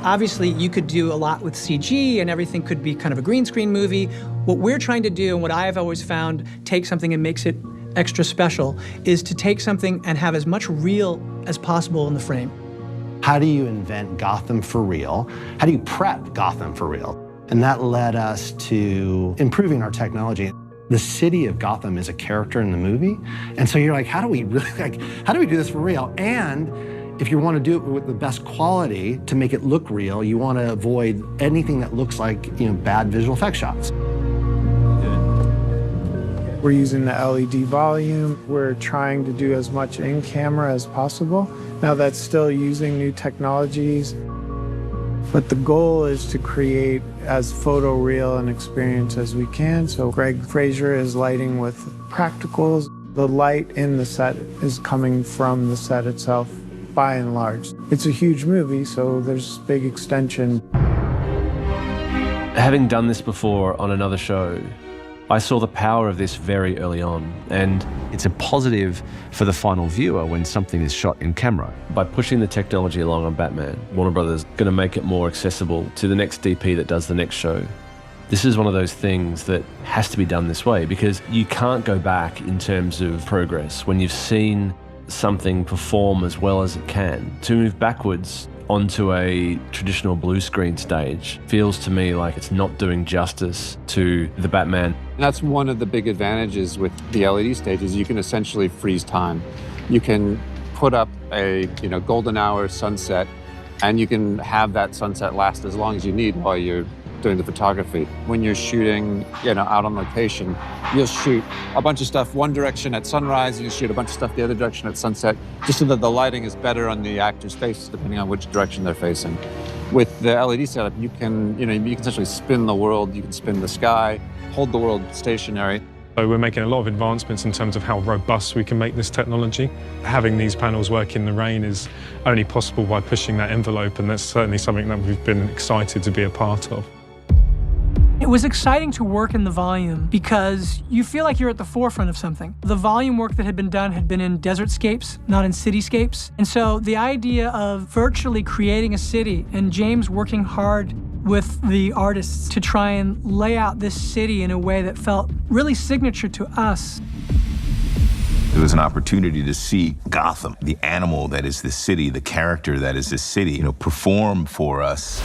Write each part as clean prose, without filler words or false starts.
Obviously, you could do a lot with CG and everything could be kind of a green screen movie. What we're trying to do, and what I've always found take something and makes it extra special, is to take something and have as much real as possible in the frame. How do you invent Gotham for real? How do you prep Gotham for real? And that led us to improving our technology. The city of Gotham is a character in the movie. And so you're like, how do we really, how do we do this for real? And if you want to do it with the best quality to make it look real, you want to avoid anything that looks like, bad visual effect shots. We're using the LED volume. We're trying to do as much in camera as possible. Now that's still using new technologies, but the goal is to create as photoreal an experience as we can. So Greg Fraser is lighting with practicals. The light in the set is coming from the set itself, by and large. It's a huge movie, so there's big extension. Having done this before on another show, I saw the power of this very early on, and it's a positive for the final viewer when something is shot in camera. by pushing the technology along on Batman, Warner Brothers are going to make it more accessible to the next DP that does the next show. This is one of those things that has to be done this way because you can't go back in terms of progress when you've seen something perform as well as it can. To move backwards onto a traditional blue screen stage feels to me like it's not doing justice to the Batman. And that's one of the big advantages with the LED stages. You can essentially freeze time. You can put up a golden hour sunset, and you can have that sunset last as long as you need while you're doing the photography. When you're shooting, out on location, you'll shoot a bunch of stuff one direction at sunrise, you shoot a bunch of stuff the other direction at sunset, just so that the lighting is better on the actor's face, depending on which direction they're facing. With the LED setup, you can essentially spin the world, you can spin the sky, hold the world stationary. So we're making a lot of advancements in terms of how robust we can make this technology. Having these panels work in the rain is only possible by pushing that envelope, and that's certainly something that we've been excited to be a part of. It was exciting to work in the volume because you feel like you're at the forefront of something. The volume work that had been done had been in desertscapes, not in cityscapes. And so the idea of virtually creating a city and James working hard with the artists to try and lay out this city in a way that felt really signature to us. It was an opportunity to see Gotham, the animal that is this city, the character that is this city, perform for us.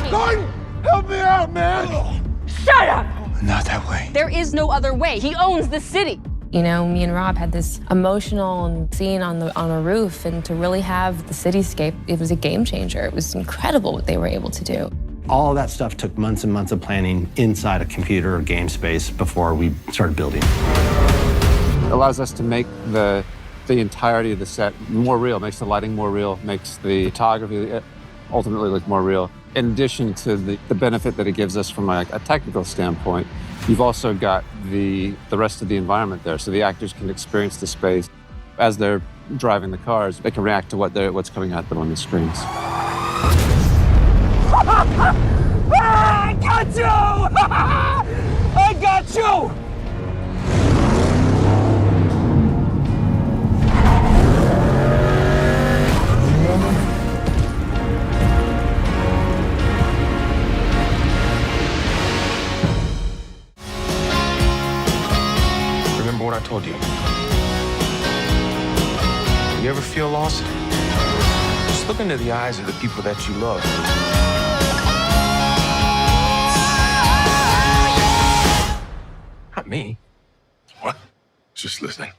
Colin! Help me out, man! Shut up! Not that way. There is no other way. He owns the city. Me and Rob had this emotional scene on a roof, and to really have the cityscape, it was a game changer. It was incredible what they were able to do. All of that stuff took months and months of planning inside a computer or game space before we started building. It allows us to make the entirety of the set more real, makes the lighting more real, makes the photography ultimately look more real. In addition to the benefit that it gives us from a technical standpoint, you've also got the rest of the environment there, so the actors can experience the space. As they're driving the cars, they can react to what's coming at them on the screens. I got you! I got you! Remember what I told you? You ever feel lost? Just look into the eyes of the people that you love. Not me. What? Just listening.